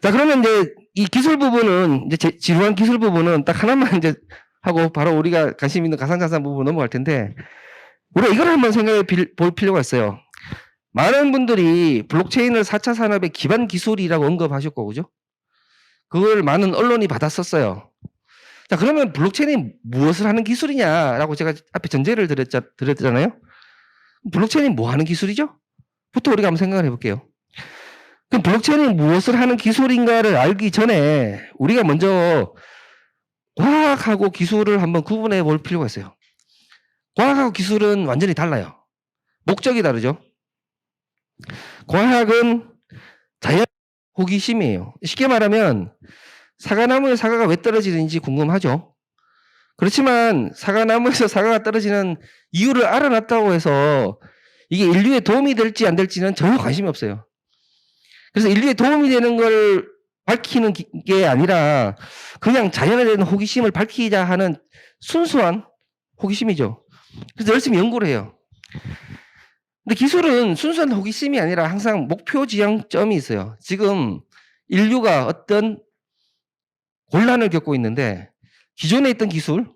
자, 그러면 이제 이 기술 부분은 이제 지루한 기술 부분은 딱 하나만 이제 하고 바로 우리가 관심 있는 가상자산 부분 넘어갈 텐데, 우리가 이걸 한번 생각해 볼 필요가 있어요. 많은 분들이 블록체인을 4차 산업의 기반 기술이라고 언급하셨고, 그죠? 그걸 많은 언론이 받았었어요. 자, 그러면 블록체인이 무엇을 하는 기술이냐라고 제가 앞에 전제를 드렸잖아요. 블록체인이 뭐 하는 기술이죠? 부터 우리가 한번 생각을 해볼게요. 그럼 블록체인이 무엇을 하는 기술인가를 알기 전에 우리가 먼저 과학하고 기술을 한번 구분해 볼 필요가 있어요. 과학하고 기술은 완전히 달라요. 목적이 다르죠. 과학은 자연 호기심이에요. 쉽게 말하면 사과나무에 사과가 왜 떨어지는지 궁금하죠. 그렇지만 사과나무에서 사과가 떨어지는 이유를 알아놨다고 해서 이게 인류에 도움이 될지 안 될지는 전혀 관심이 없어요. 그래서 인류에 도움이 되는 걸 밝히는 게 아니라 그냥 자연에 대한 호기심을 밝히자 하는 순수한 호기심이죠. 그래서 열심히 연구를 해요. 근데 기술은 순수한 호기심이 아니라 항상 목표 지향점이 있어요. 지금 인류가 어떤 곤란을 겪고 있는데 기존에 있던 기술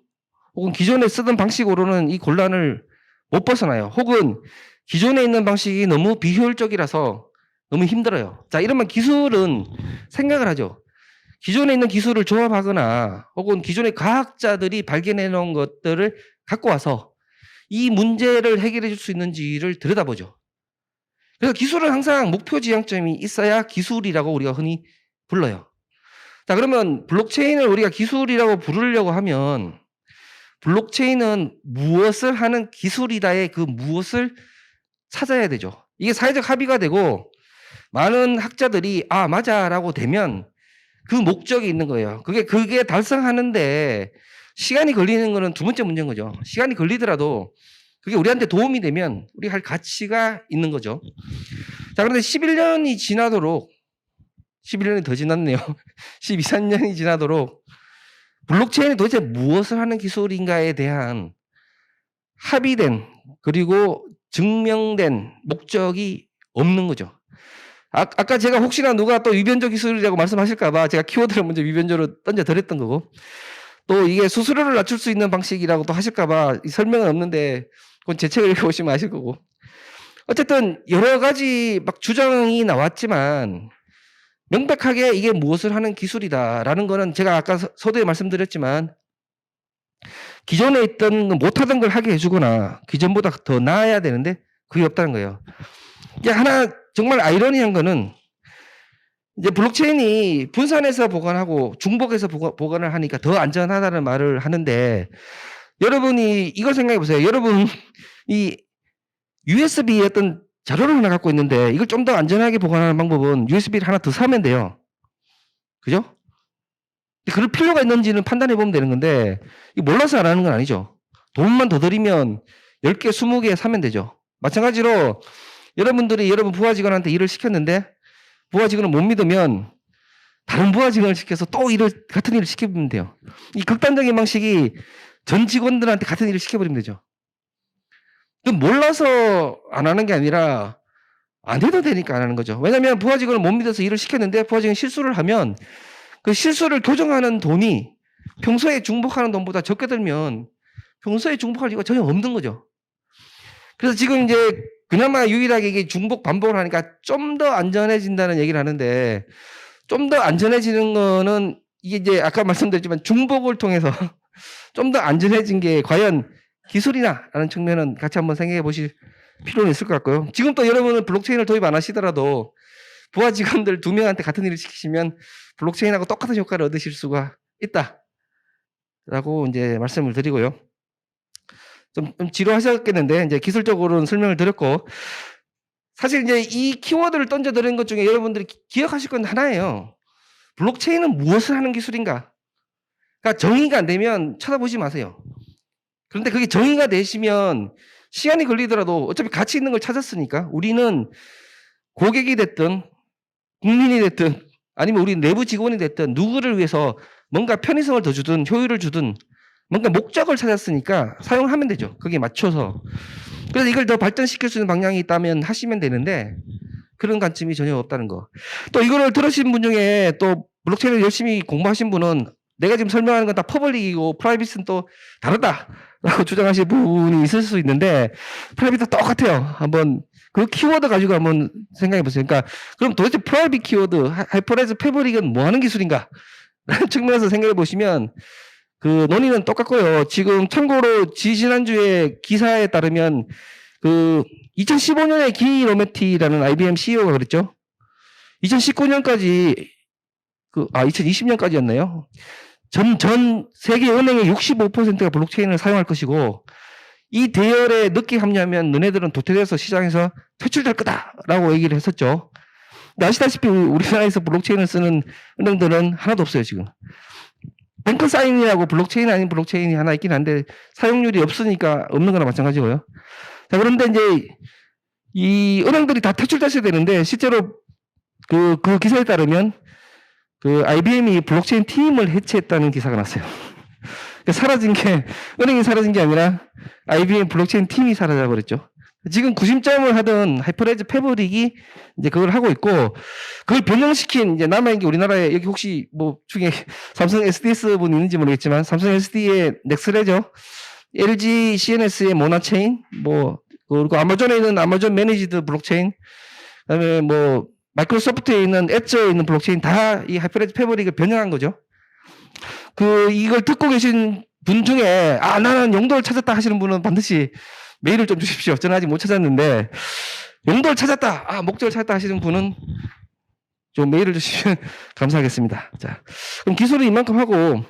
혹은 기존에 쓰던 방식으로는 이 곤란을 못 벗어나요. 혹은 기존에 있는 방식이 너무 비효율적이라서 너무 힘들어요. 자, 이러면 기술은 생각을 하죠. 기존에 있는 기술을 조합하거나 혹은 기존의 과학자들이 발견해 놓은 것들을 갖고 와서 이 문제를 해결해 줄 수 있는지를 들여다보죠. 그래서 기술은 항상 목표 지향점이 있어야 기술이라고 우리가 흔히 불러요. 자, 그러면 블록체인을 우리가 기술이라고 부르려고 하면 블록체인은 무엇을 하는 기술이다의 그 무엇을 찾아야 되죠. 이게 사회적 합의가 되고 많은 학자들이 아 맞아라고 되면 그 목적이 있는 거예요. 그게 달성하는데 시간이 걸리는 거는 두 번째 문제인 거죠. 시간이 걸리더라도 그게 우리한테 도움이 되면 우리 할 가치가 있는 거죠. 자, 그런데 11년이 지나도록 11년이 더 지났네요. 12, 13년이 지나도록 블록체인이 도대체 무엇을 하는 기술인가에 대한 합의된 그리고 증명된 목적이 없는 거죠. 아까 제가 혹시나 누가 또 위변조 기술이라고 말씀하실까봐 제가 키워드를 먼저 위변조로 던져드렸던 거고, 또 이게 수수료를 낮출 수 있는 방식이라고 또 하실까봐 설명은 없는데 그건 제 책을 읽어보시면 아실 거고, 어쨌든 여러 가지 막 주장이 나왔지만 명백하게 이게 무엇을 하는 기술이다라는 거는 제가 아까 서두에 말씀드렸지만 기존에 있던 못하던 걸 하게 해주거나 기존보다 더 나아야 되는데 그게 없다는 거예요. 이게 하나 정말 아이러니한 거는 이제 블록체인이 분산해서 보관하고 중복해서 보관을 하니까 더 안전하다는 말을 하는데, 여러분이 이걸 생각해 보세요. 여러분 이 USB 어떤 자료를 하나 갖고 있는데 이걸 좀 더 안전하게 보관하는 방법은 USB를 하나 더 사면 돼요. 그죠? 그럴 필요가 있는지는 판단해 보면 되는 건데 몰라서 안 하는 건 아니죠. 돈만 더 들이면 10개, 20개 사면 되죠. 마찬가지로 여러분들이 여러분 부하 직원한테 일을 시켰는데 부하 직원을 못 믿으면 다른 부하 직원을 시켜서 또 같은 일을 시켜보면 돼요. 이 극단적인 방식이 전 직원들한테 같은 일을 시켜버리면 되죠. 몰라서 안 하는 게 아니라 안 해도 되니까 안 하는 거죠. 왜냐하면 부하 직원을 못 믿어서 일을 시켰는데 부하 직원이 실수를 하면 그 실수를 교정하는 돈이 평소에 중복하는 돈보다 적게 들면 평소에 중복할 이유가 전혀 없는 거죠. 그래서 지금 이제 그나마 유일하게 이게 중복 반복을 하니까 좀 더 안전해진다는 얘기를 하는데, 좀 더 안전해지는 거는 이게 이제 아까 말씀드렸지만 중복을 통해서 좀 더 안전해진 게 과연 기술이나라는 측면은 같이 한번 생각해 보실 필요는 있을 것 같고요. 지금 또 여러분은 블록체인을 도입 안 하시더라도 부하 직원들 2명한테 같은 일을 시키시면 블록체인하고 똑같은 효과를 얻으실 수가 있다라고 이제 말씀을 드리고요. 좀 지루하셨겠는데 이제 기술적으로는 설명을 드렸고, 사실 이제 이 키워드를 던져드린 것 중에 여러분들이 기억하실 건 하나예요. 블록체인은 무엇을 하는 기술인가? 그러니까 정의가 안 되면 쳐다보지 마세요. 그런데 그게 정의가 되시면 시간이 걸리더라도 어차피 가치 있는 걸 찾았으니까 우리는 고객이 됐든 국민이 됐든 아니면 우리 내부 직원이 됐든 누구를 위해서 뭔가 편의성을 더 주든 효율을 주든 뭔가 목적을 찾았으니까 사용하면 되죠. 거기에 맞춰서. 그래서 이걸 더 발전시킬 수 있는 방향이 있다면 하시면 되는데 그런 관점이 전혀 없다는 거. 또 이거를 들으신 분 중에 또 블록체인을 열심히 공부하신 분은 내가 지금 설명하는 건 다 퍼블릭이고 프라이빗은 또 다르다라고 주장하실 부분이 있을 수 있는데 프라이빗도 똑같아요. 한번 그 키워드 가지고 한번 생각해 보세요. 그러니까 그럼 도대체 프라이빗 키워드, 하이퍼레즈 패브릭은 뭐 하는 기술인가? 라는 측면에서 생각해 보시면 그 논의는 똑같고요. 지금 참고로 지난주에 기사에 따르면 그 2015년에 기 로메티라는 IBM CEO가 그랬죠. 2019년까지 2020년까지였나요? 전 세계 은행의 65%가 블록체인을 사용할 것이고 이 대열에 늦게 합류하면 너네들은 도태돼서 시장에서 퇴출될 거다라고 얘기를 했었죠. 근데 아시다시피 우리나라에서 블록체인을 쓰는 은행들은 하나도 없어요, 지금. 뱅크 사인이라고 블록체인 아닌 블록체인이 하나 있긴 한데 사용률이 없으니까 없는 거나 마찬가지고요. 자, 그런데 이제 이 은행들이 다 퇴출됐어야 되는데 실제로 그 기사에 따르면 그 IBM이 블록체인 팀을 해체했다는 기사가 났어요. 그러니까 은행이 사라진 게 아니라 IBM 블록체인 팀이 사라져 버렸죠. 지금 구심점을 하던 하이퍼레즈 패브릭이 이제 그걸 하고 있고 그걸 변형시킨 이제 남아있는 게 우리나라에 여기 혹시 뭐 중에 삼성 SDS 분 있는지 모르겠지만 삼성 SD의 넥스레저, LG CNS의 모나체인, 뭐 그리고 아마존에 있는 아마존 매니지드 블록체인, 그다음에 뭐 마이크로소프트에 있는 엣저에 있는 블록체인 다 이 하이퍼레즈 패브릭을 변형한 거죠. 이걸 듣고 계신 분 중에 나는 용도를 찾았다 하시는 분은 반드시 메일을 좀 주십시오. 저는 아직 못 찾았는데 용도를 찾았다, 목적을 찾았다 하시는 분은 좀 메일을 주시면 감사하겠습니다. 자, 그럼 기술은 이만큼 하고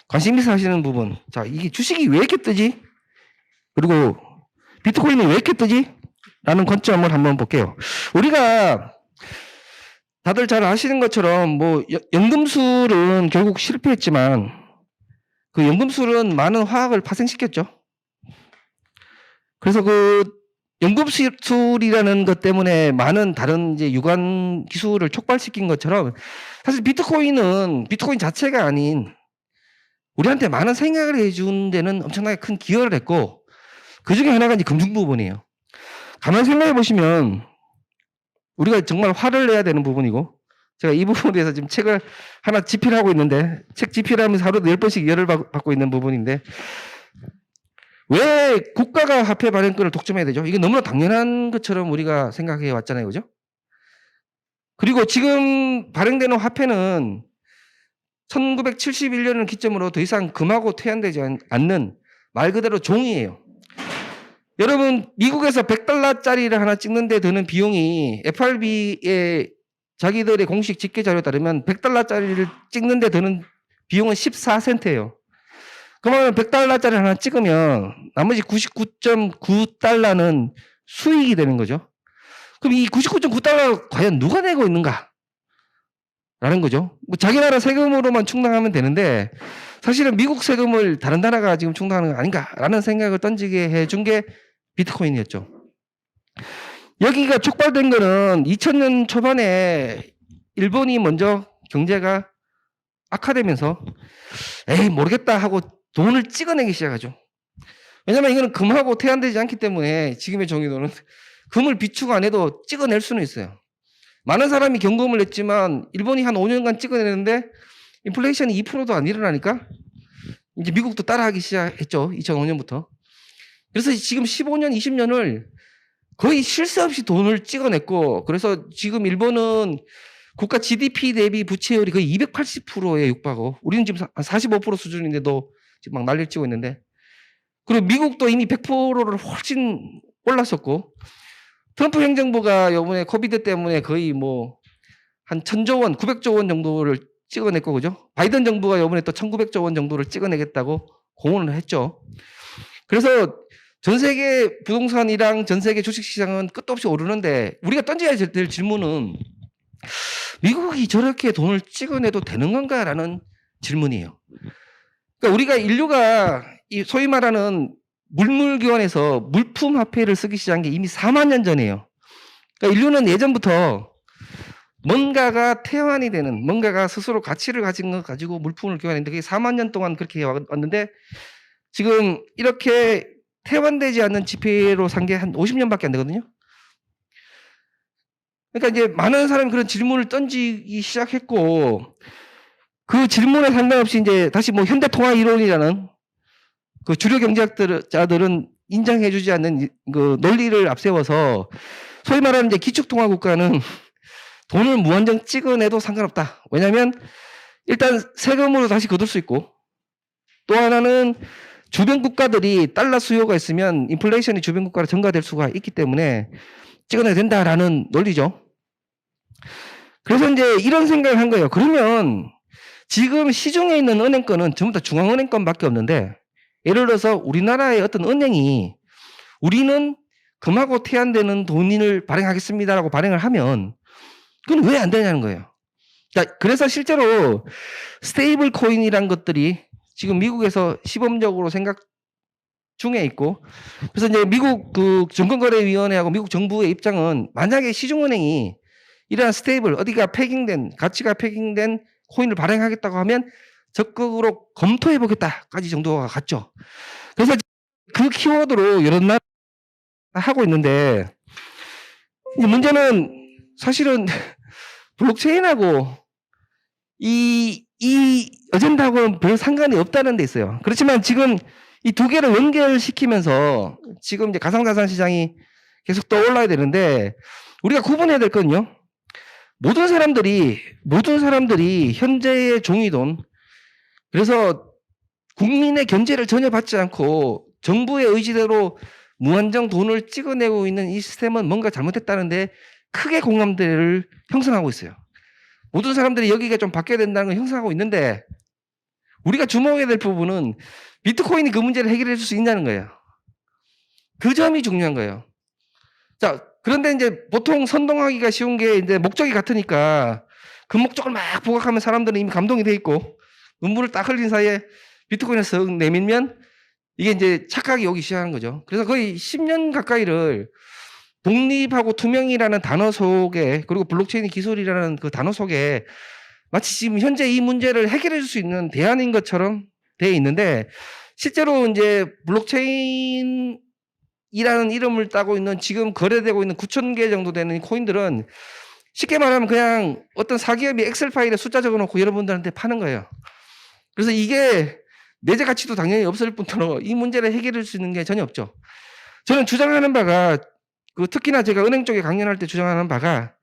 관심 있어 하시는 부분. 자, 이게 주식이 왜 이렇게 뜨지? 그리고 비트코인이 왜 이렇게 뜨지? 라는 관점을 한번 볼게요. 우리가 다들 잘 아시는 것처럼 뭐 연금술은 결국 실패했지만 그 연금술은 많은 화학을 파생시켰죠. 그래서 그 연금술이라는 것 때문에 많은 다른 이제 유관 기술을 촉발시킨 것처럼 사실 비트코인 자체가 아닌 우리한테 많은 생각을 해준 데는 엄청나게 큰 기여를 했고 그 중에 하나가 이제 금융 부분이에요. 가만히 생각해 보시면 우리가 정말 화를 내야 되는 부분이고 제가 이 부분에 대해서 지금 책을 하나 집필을 하고 있는데 책 집필하면서 하루도 10번씩 열을 받고 있는 부분인데 왜 국가가 화폐 발행권을 독점해야 되죠? 이게 너무나 당연한 것처럼 우리가 생각해 왔잖아요. 그죠? 그리고 지금 발행되는 화폐는 1971년을 기점으로 더 이상 금하고 퇴한되지 않는 말 그대로 종이에요. 여러분 미국에서 $100짜리를 하나 찍는데 드는 비용이 FRB의 자기들의 공식 집계 자료에 따르면 $100짜리를 찍는데 드는 비용은 14센트예요. 그러면 $100짜리 하나 찍으면 나머지 99.9달러는 수익이 되는 거죠. 그럼 이 99.9달러 과연 누가 내고 있는가? 라는 거죠. 뭐 자기 나라 세금으로만 충당하면 되는데 사실은 미국 세금을 다른 나라가 지금 충당하는 거 아닌가라는 생각을 던지게 해준 게 비트코인이었죠. 여기가 촉발된 거는 2000년 초반에 일본이 먼저 경제가 악화되면서 모르겠다 하고 돈을 찍어내기 시작하죠. 왜냐면 이거는 금하고 태환되지 않기 때문에 지금의 정의도는 금을 비축 안 해도 찍어낼 수는 있어요. 많은 사람이 경금을 냈지만 일본이 한 5년간 찍어내는데 인플레이션이 2%도 안 일어나니까 이제 미국도 따라하기 시작했죠. 2005년부터. 그래서 지금 15년, 20년을 거의 쉴 새 없이 돈을 찍어냈고 그래서 지금 일본은 국가 GDP 대비 부채율이 거의 280%에 육박하고 우리는 지금 한 45% 수준인데도 지금 막 난리를 치고 있는데 그리고 미국도 이미 100%를 훨씬 올랐었고 트럼프 행정부가 이번에 코비드 때문에 거의 뭐 한 1000조 원, 900조 원 정도를 찍어냈고 그죠? 바이든 정부가 이번에 또 1900조 원 정도를 찍어내겠다고 공언을 했죠. 그래서 전 세계 부동산이랑 전 세계 주식시장은 끝도 없이 오르는데 우리가 던져야 될 질문은 미국이 저렇게 돈을 찍어내도 되는 건가라는 질문이에요. 그러니까 우리가 인류가 이 소위 말하는 물물교환에서 물품 화폐를 쓰기 시작한 게 이미 4만 년 전이에요. 그러니까 인류는 예전부터 뭔가가 태환이 되는 뭔가가 스스로 가치를 가진 것 가지고 물품을 교환했는데 그게 4만 년 동안 그렇게 왔는데 지금 이렇게 태환되지 않는 지폐로 산 게 한 50년밖에 안 되거든요. 그러니까 이제 많은 사람이 그런 질문을 던지기 시작했고, 그 질문에 상관없이 이제 다시 뭐 현대통화 이론이라는 그 주류 경제학자들은 인정해주지 않는 그 논리를 앞세워서 소위 말하는 이제 기축통화 국가는 돈을 무한정 찍어내도 상관없다. 왜냐하면 일단 세금으로 다시 거둘 수 있고, 또 하나는 주변 국가들이 달러 수요가 있으면 인플레이션이 주변 국가로 전가될 수가 있기 때문에 찍어내야 된다라는 논리죠. 그래서 이제 이런 생각을 한 거예요. 그러면 지금 시중에 있는 은행권은 전부 다 중앙은행권밖에 없는데, 예를 들어서 우리나라의 어떤 은행이 우리는 금하고 태안되는 돈을 발행하겠습니다라고 발행을 하면 그건 왜 안 되냐는 거예요. 그래서 실제로 스테이블 코인이란 것들이 지금 미국에서 시범적으로 생각 중에 있고, 그래서 이제 미국 그 증권거래위원회하고 미국 정부의 입장은 만약에 시중은행이 이러한 스테이블, 어디가 패깅된, 가치가 패깅된 코인을 발행하겠다고 하면 적극으로 검토해보겠다까지 정도가 갔죠. 그래서 그 키워드로 여러 나라 하고 있는데, 문제는 사실은 블록체인하고 이 어젠다하고는 별 상관이 없다는 데 있어요. 그렇지만 지금 이 두 개를 연결시키면서 지금 이제 가상자산 시장이 계속 떠올라야 되는데, 우리가 구분해야 될 건요, 모든 사람들이 현재의 종이돈, 그래서 국민의 견제를 전혀 받지 않고 정부의 의지대로 무한정 돈을 찍어내고 있는 이 시스템은 뭔가 잘못됐다는데 크게 공감대를 형성하고 있어요. 모든 사람들이 여기가 좀 바뀌어야 된다는 걸 형성하고 있는데, 우리가 주목해야 될 부분은 비트코인이 그 문제를 해결해 줄 수 있냐는 거예요. 그 점이 중요한 거예요. 자, 그런데 이제 보통 선동하기가 쉬운 게 이제 목적이 같으니까 그 목적을 막 부각하면 사람들은 이미 감동이 돼 있고 눈물을 딱 흘린 사이에 비트코인을 쓱 내밀면 이게 이제 착각이 오기 시작하는 거죠. 그래서 거의 10년 가까이를 독립하고 투명이라는 단어 속에, 그리고 블록체인 기술이라는 그 단어 속에 마치 지금 현재 이 문제를 해결해 줄 수 있는 대안인 것처럼 돼 있는데, 실제로 이제 블록체인이라는 이름을 따고 있는 지금 거래되고 있는 9,000개 정도 되는 코인들은 쉽게 말하면 그냥 어떤 사기업이 엑셀 파일에 숫자 적어놓고 여러분들한테 파는 거예요. 그래서 이게 내재 가치도 당연히 없을 뿐더러 이 문제를 해결할 수 있는 게 전혀 없죠. 저는 주장하는 바가, 특히나 제가 은행 쪽에 강연할 때 주장하는 바가,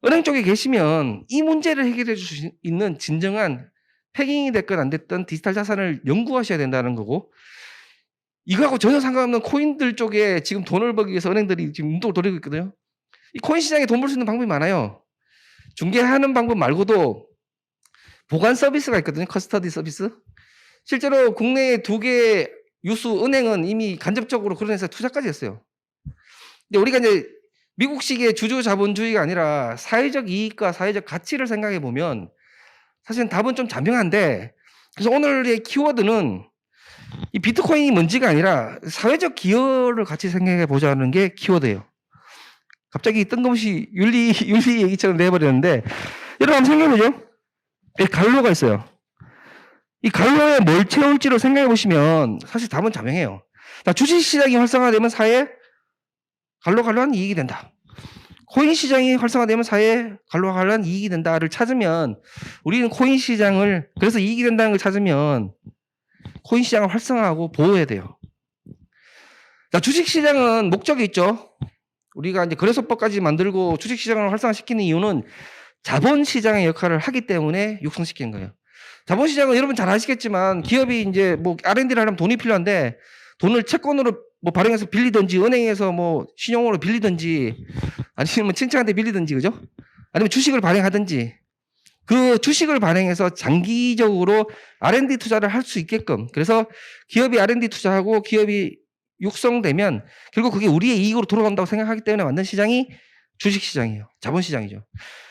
은행 쪽에 계시면 이 문제를 해결해 줄 수 있는 진정한 패깅이 됐건 안 됐든 디지털 자산을 연구하셔야 된다는 거고, 이거하고 전혀 상관없는 코인들 쪽에 지금 돈을 벌기 위해서 은행들이 지금 운동을 돌리고 있거든요. 이 코인 시장에 돈 벌 수 있는 방법이 많아요. 중개하는 방법 말고도 보관 서비스가 있거든요. 커스터디 서비스. 실제로 국내에 2개 유수 은행은 이미 간접적으로 그런 회사에 투자까지 했어요. 근데 우리가 이제 미국식의 주주 자본주의가 아니라 사회적 이익과 사회적 가치를 생각해 보면 사실은 답은 좀 잔명한데, 그래서 오늘의 키워드는 이 비트코인이 뭔지가 아니라 사회적 기여를 같이 생각해 보자는 게 키워드예요. 갑자기 뜬금없이 윤리 얘기처럼 돼버렸는데, 여러분 한번 생각해 보죠. 갈로가 있어요. 이 갈로에 뭘 채울지를 생각해 보시면 사실 답은 자명해요. 주식시장이 활성화되면 사회에 갈로갈로한 이익이 된다. 코인 시장이 활성화되면 사회에 갈로갈로한 이익이 된다를 찾으면, 우리는 코인 시장을, 그래서 이익이 된다는 걸 찾으면 코인 시장을 활성화하고 보호해야 돼요. 주식시장은 목적이 있죠. 우리가 이제 거래소법까지 만들고 주식시장을 활성화시키는 이유는 자본시장의 역할을 하기 때문에 육성시키는 거예요. 자본시장은 여러분 잘 아시겠지만 기업이 이제 뭐 R&D를 하려면 돈이 필요한데, 돈을 채권으로 뭐 발행해서 빌리든지, 은행에서 뭐 신용으로 빌리든지, 아니면 친척한테 빌리든지, 그죠? 아니면 주식을 발행하든지, 그 주식을 발행해서 장기적으로 R&D 투자를 할 수 있게끔, 그래서 기업이 R&D 투자하고 기업이 육성되면 결국 그게 우리의 이익으로 돌아간다고 생각하기 때문에 만든 시장이 주식시장이에요. 자본시장이죠.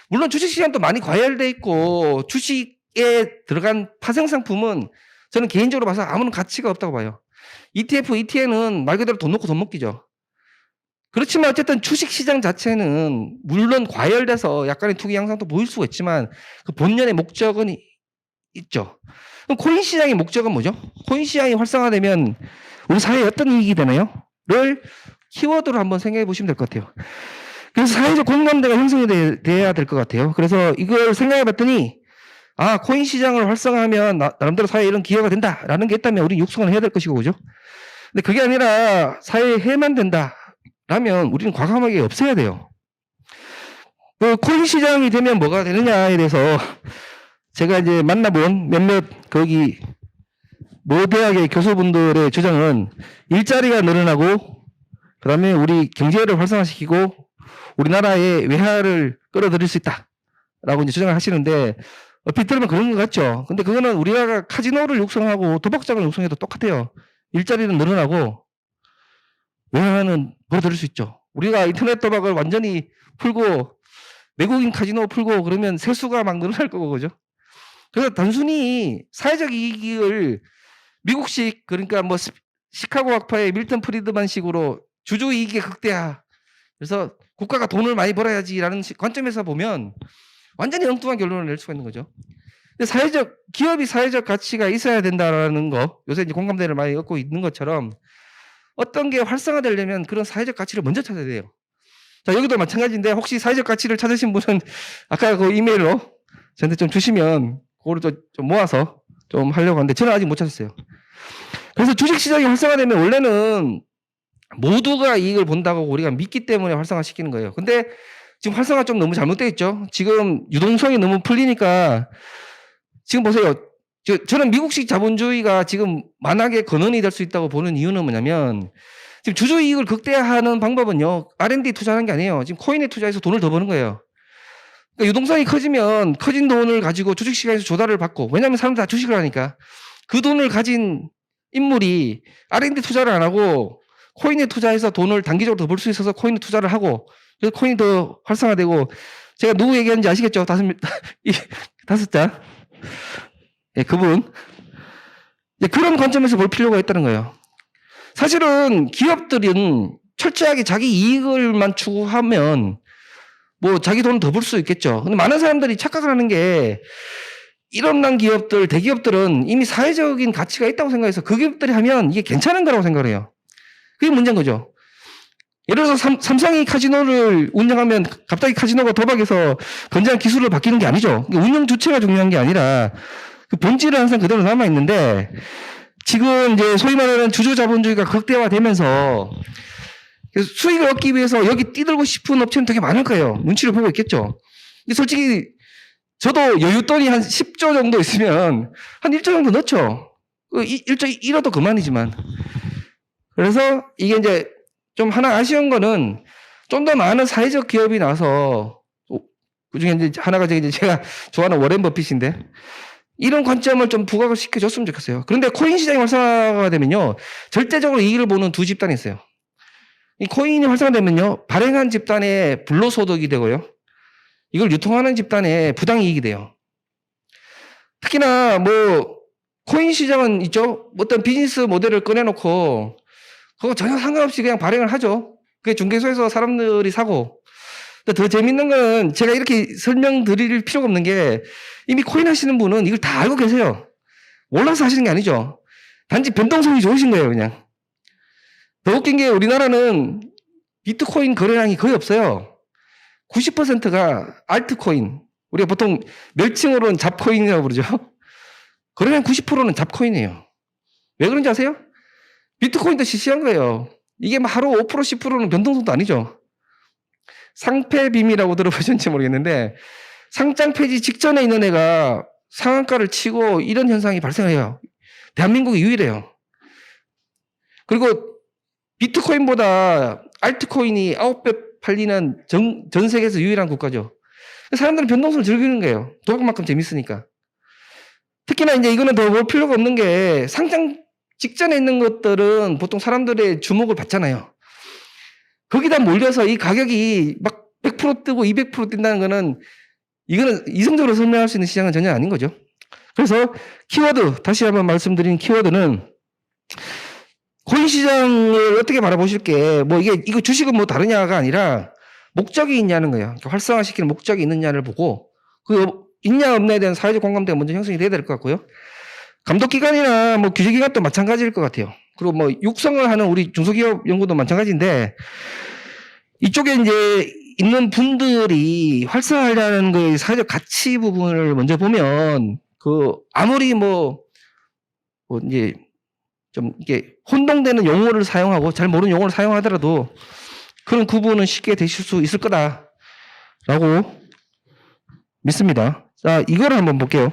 물론 주식시장도 많이 과열돼 있고 주식에 들어간 파생상품은 저는 개인적으로 봐서 아무런 가치가 없다고 봐요. ETF, ETN은 말 그대로 돈 놓고 돈 먹기죠. 그렇지만 어쨌든 주식시장 자체는 물론 과열돼서 약간의 투기 양상도 보일 수가 있지만 그 본연의 목적은 있죠. 그럼 코인 시장의 목적은 뭐죠? 코인 시장이 활성화되면 우리 사회에 어떤 이익이 되나요? 를 키워드로 한번 생각해 보시면 될 것 같아요. 그래서 사회적 공감대가 형성이 돼야 될 것 같아요. 그래서 이걸 생각해 봤더니 아, 코인 시장을 활성화하면 나름대로 사회에 이런 기여가 된다라는 게 있다면 우리 육성을 해야 될 것이고, 그죠? 근데 그게 아니라 사회에 해만 된다라면 우리는 과감하게 없애야 돼요. 그 코인 시장이 되면 뭐가 되느냐에 대해서 제가 이제 만나본 몇몇 거기 모 대학의 교수분들의 주장은 일자리가 늘어나고 그다음에 우리 경제를 활성화시키고 우리나라의 외화를 끌어들일 수 있다라고 이제 주장을 하시는데 얼핏 들으면 그런 것 같죠. 근데 그거는 우리나라가 카지노를 육성하고 도박장을 육성해도 똑같아요. 일자리는 늘어나고 외화는 벌어들일 수 있죠. 우리가 인터넷 도박을 완전히 풀고 외국인 카지노 풀고 그러면 세수가 막 늘어날 거고, 그죠? 그래서 단순히 사회적 이익을 미국식, 그러니까 뭐 시카고 학파의 밀턴 프리드만식으로 주주 이익의 극대화, 그래서 국가가 돈을 많이 벌어야지라는 관점에서 보면 완전히 엉뚱한 결론을 낼 수가 있는 거죠. 근데 기업이 사회적 가치가 있어야 된다라는 거, 요새 이제 공감대를 많이 얻고 있는 것처럼 어떤 게 활성화되려면 그런 사회적 가치를 먼저 찾아야 돼요. 자, 여기도 마찬가지인데 혹시 사회적 가치를 찾으신 분은 아까 그 이메일로 저한테 좀 주시면 그거를 좀 모아서 좀 하려고 하는데 저는 아직 못 찾았어요. 그래서 주식시장이 활성화되면 원래는 모두가 이익을 본다고 우리가 믿기 때문에 활성화시키는 거예요. 근데 지금 활성화 좀 너무 잘못되어 있죠. 지금 유동성이 너무 풀리니까 지금 보세요. 저는 미국식 자본주의가 지금 만악의 근원이 될 수 있다고 보는 이유는 뭐냐면 지금 주주 이익을 극대화하는 방법은요, R&D 투자하는 게 아니에요. 지금 코인에 투자해서 돈을 더 버는 거예요. 그러니까 유동성이 커지면 커진 돈을 가지고 주식시장에서 조달을 받고, 왜냐하면 사람들 다 주식을 하니까 그 돈을 가진 인물이 R&D 투자를 안 하고 코인에 투자해서 돈을 단기적으로 더 벌 수 있어서 코인에 투자를 하고, 그래서 코인이 더 활성화되고, 제가 누구 얘기하는지 아시겠죠? 다섯 자. 예, 그분. 그런 관점에서 볼 필요가 있다는 거예요. 사실은 기업들은 철저하게 자기 이익을만 추구하면 뭐 자기 돈을 더 벌 수 있겠죠. 근데 많은 사람들이 착각을 하는 게 일어난 기업들, 대기업들은 이미 사회적인 가치가 있다고 생각해서 그 기업들이 하면 이게 괜찮은 거라고 생각을 해요. 그게 문제인 거죠. 예를 들어서 삼성이 카지노를 운영하면 갑자기 카지노가 도박에서 건전한 기술로 바뀌는 게 아니죠. 운영 주체가 중요한 게 아니라 그 본질은 항상 그대로 남아있는데, 지금 이제 소위 말하는 주주 자본주의가 극대화되면서 수익을 얻기 위해서 여기 뛰들고 싶은 업체는 되게 많을 거예요. 눈치를 보고 있겠죠. 근데 솔직히 저도 여윳돈이 한 10조 정도 있으면 한 1조 정도 넣죠. 1조 잃어도 그만이지만. 그래서 이게 이제 좀 하나 아쉬운 거는 좀 더 많은 사회적 기업이 나서, 그 중에 이제 하나가 제가 좋아하는 워렌 버핏인데, 이런 관점을 좀 부각을 시켜줬으면 좋겠어요. 그런데 코인 시장이 활성화가 되면요, 절대적으로 이익을 보는 두 집단이 있어요. 이 코인이 활성화되면요, 발행한 집단의 불로소득이 되고요, 이걸 유통하는 집단의 부당이익이 돼요. 특히나 뭐 코인 시장은 있죠. 어떤 비즈니스 모델을 꺼내놓고 그거 전혀 상관없이 그냥 발행을 하죠. 그게 중개소에서 사람들이 사고. 더 재밌는 건 제가 이렇게 설명드릴 필요가 없는 게 이미 코인 하시는 분은 이걸 다 알고 계세요. 몰라서 하시는 게 아니죠. 단지 변동성이 좋으신 거예요, 그냥. 더 웃긴 게 우리나라는 비트코인 거래량이 거의 없어요. 90%가 알트코인. 우리가 보통 멸칭으로는 잡코인이라고 부르죠. 거래량 90%는 잡코인이에요. 왜 그런지 아세요? 비트코인도 시시한 거예요. 이게 뭐 하루 5% 10%는 변동성도 아니죠. 상폐빔이라고 들어보셨는지 모르겠는데 상장 폐지 직전에 있는 애가 상한가를 치고 이런 현상이 발생해요. 대한민국이 유일해요. 그리고 비트코인보다 알트코인이 9배 팔리는 전 세계에서 유일한 국가죠. 사람들은 변동성을 즐기는 거예요. 도박만큼 재밌으니까. 특히나 이제 이거는 더 볼 필요가 없는 게 상장 직전에 있는 것들은 보통 사람들의 주목을 받잖아요. 거기다 몰려서 이 가격이 막 100% 뜨고 200% 뛴다는 거는 이거는 이성적으로 설명할 수 있는 시장은 전혀 아닌 거죠. 그래서 키워드, 다시 한번 말씀드린 키워드는 코인 시장을 어떻게 바라보실 게 뭐 이거 주식은 뭐 다르냐가 아니라 목적이 있냐는 거예요. 그러니까 활성화시키는 목적이 있느냐를 보고 그 있냐 없냐에 대한 사회적 공감대가 먼저 형성이 돼야 될 것 같고요. 감독기관이나 뭐 규제기관도 마찬가지일 것 같아요. 그리고 뭐 육성을 하는 우리 중소기업 연구도 마찬가지인데 이쪽에 이제 있는 분들이 활성화하려는 그 사회적 가치 부분을 먼저 보면 아무리 이제 좀 이게 혼동되는 용어를 사용하고 잘 모르는 용어를 사용하더라도 그런 구분은 쉽게 되실 수 있을 거다라고 믿습니다. 자, 이거를 한번 볼게요.